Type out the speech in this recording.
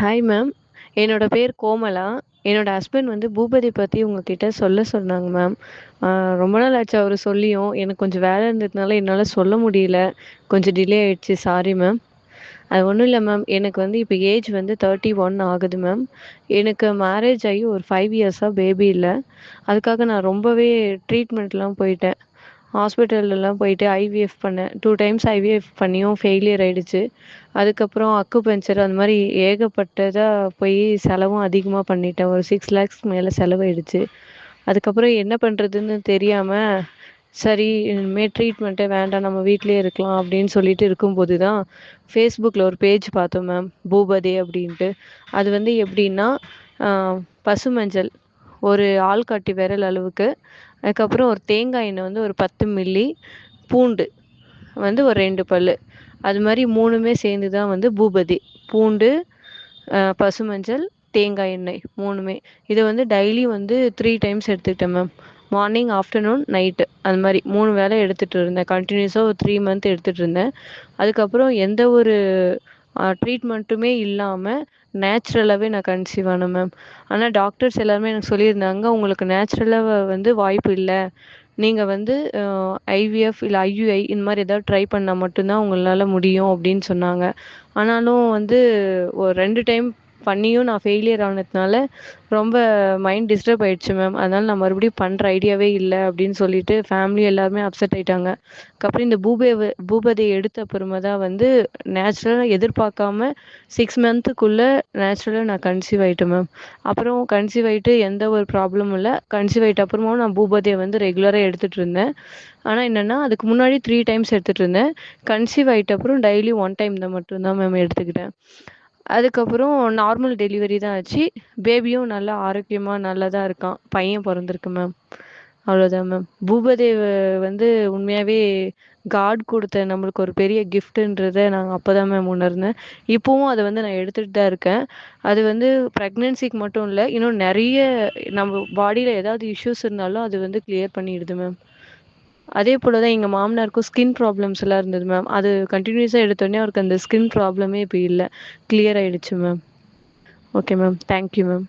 Hi ma'am. என்னோட பேர் கோமலா. என்னோட ஹஸ்பண்ட் வந்து பூபதி பத்தி உங்ககிட்ட சொல்ல சொன்னாங்க மேம். ஆ ரொம்ப நாள் ஆச்சு அவரு சொல்லியும். எனக்கு கொஞ்சம் வேலை இருந்ததுனால என்னால சொல்ல முடியல. கொஞ்சம் டிலே ஆயிடுச்சு. Sorry ma'am. அது ஒண்ணும் இல்ல மேம். எனக்கு வந்து இப்ப ஏஜ் வந்து 31 ஆகுது மேம். எனக்கு மேரேஜ் ஆகி ஒரு 5 இயர்ஸா பேபி இல்ல. அதுக்காக நான் ரொம்பவே ட்ரீட்மெண்ட்லாம் போயிட்டேன். ஹாஸ்பிட்டல்லலாம் போயிட்டு ஐவிஎஃப் பண்ணேன். 2 டைம்ஸ் ஐவிஎஃப் பண்ணியும் ஃபெயிலியர் ஆயிடுச்சு. அதுக்கப்புறம் அக்குபஞ்சர் அந்த மாரி ஏகப்பட்டதா போய் செலவும் அதிகமா பண்ணிட்டேன். ஒரு 6 லேக்ஸ்க்கு மேல செலவாயிடுச்சு. அதுக்கப்புறம் என்ன பண்றதுன்னு தெரியாம, சரி இனிமே ட்ரீட்மெண்ட்டே வேண்டாம். நம்ம வீட்லயே இருக்கலாம் அப்படின்னு சொல்லிட்டு இருக்கும்போது தான், Facebookல ஒரு பேஜ் பார்த்தோம் மேம். பூபதே அப்படின்ட்டு. அது வந்து எப்படின்னா, அ பசுமஞ்சள் ஒரு ஆள்காட்டி விரல் அளவுக்கு, அதுக்கப்புறம் ஒரு தேங்காய் எண்ணெய் வந்து ஒரு 10 மில்லி, பூண்டு வந்து ஒரு 2 பல்லு. அது மாரி 3மே சேர்ந்து தான் வந்து பூபதி. பூண்டு, பசுமஞ்சள், தேங்காய் எண்ணெய் 3மே. இத வந்து டெய்லி வந்து 3 டைம்ஸ் எடுத்துக்கிட்டேன் மேம். மார்னிங், ஆஃப்டர்நூன், நைட்டு அது மாரி 3 வேளை எடுத்துட்டு இருந்தேன். கன்டினியூஸா ஒரு 3 மந்த் எடுத்துட்டு இருந்தேன். அதுக்கப்புறம் எந்த ஒரு ட்ரீட்மெண்ட்டுமே இல்லாம நேச்சுரலாவே நான் கன்சீவ் ஆனேன் மேம். ஆனா டாக்டர்ஸ் எல்லாருமே எனக்கு சொல்லியிருந்தாங்க, "உங்களுக்கு நேச்சுரலா வந்து வாய்ப்பு இல்ல. நீங்க வந்து ஐவிஎஃப் இல்ல ஐயுஐ இந்த மாரி ஏதாவது ட்ரை பண்ணா மட்டும் தான் உங்களால முடியும்." அப்படின்னு சொன்னாங்க. ஆனாலும் வந்து ஒரு 2 டைம் பண்ணியும் நான் ஃபெயிலியர் ஆனதுனால ரொம்ப மைண்ட் டிஸ்டர்ப் ஆயிடுச்சு மேம். அதனால நான் மறுபடியும் பண்ற ஐடியாவே இல்ல அப்படின்னு சொல்லிட்டு ஃபேமிலி எல்லாருமே அப்செட் ஆயிட்டாங்க. அதுக்கப்புறம் இந்த பூபதி எடுத்த அப்புறமா தான் வந்து நேச்சுரலா எதிர்பார்க்காம 6 மந்த்துக்குள்ள நேச்சுரலா நான் கன்சீவ் ஆயிட்டேன் மேம். அப்புறம் கன்சீவ் ஆயிட்டு எந்த ஒரு ப்ராப்ளமும் இல்ல. கன்சீவ் ஆயிட்ட அப்புறமாவும் நான் பூபதிய வந்து ரெகுலரா எடுத்துட்டு இருந்தேன். ஆனா என்னன்னா, அதுக்கு முன்னாடி 3 டைம்ஸ் எடுத்துட்டு இருந்தேன். கன்சீவ் ஆயிட்ட அப்புறம் டெய்லி 1 டைம் தான் மட்டும் தான் மேம் எடுத்துக்கிட்டேன். அதுக்கப்புறம் நார்மல் டெலிவரி தான் ஆச்சு. பேபியும் நல்லா ஆரோக்கியமா நல்லா தான் இருக்கான். பையன் பொறந்திருக்கு மேம். அவ்வளோதான் மேம். பூபதேவ வந்து உண்மையாவே காட் குடுத்த நம்மளுக்கு ஒரு பெரிய கிஃப்ட்டுன்றத நான் அப்பதான் மேம் உணர்ந்தேன். இப்பவும் அத வந்து நான் எடுத்துட்டு தான் இருக்கேன். அது வந்து பிரெக்னன்சிக்கு மட்டும் இல்ல, இன்னும் நெறைய நம்ம பாடியில ஏதாவது இஷ்யூஸ் இருந்தாலும் அது வந்து கிளியர் பண்ணிடுது மேம். அதே போல தான் எங்க மாமனாருக்கும் ஸ்கின் ப்ராப்ளம்ஸ் எல்லாம் இருந்தது மேம். அது கன்டினியூஸா எடுத்தோனே அவருக்கு அந்த ஸ்கின் ப்ராப்ளமே இப்ப இல்ல. கிளியர் ஆயிடுச்சு ma'am. Okay ma'am. Thank you ma'am.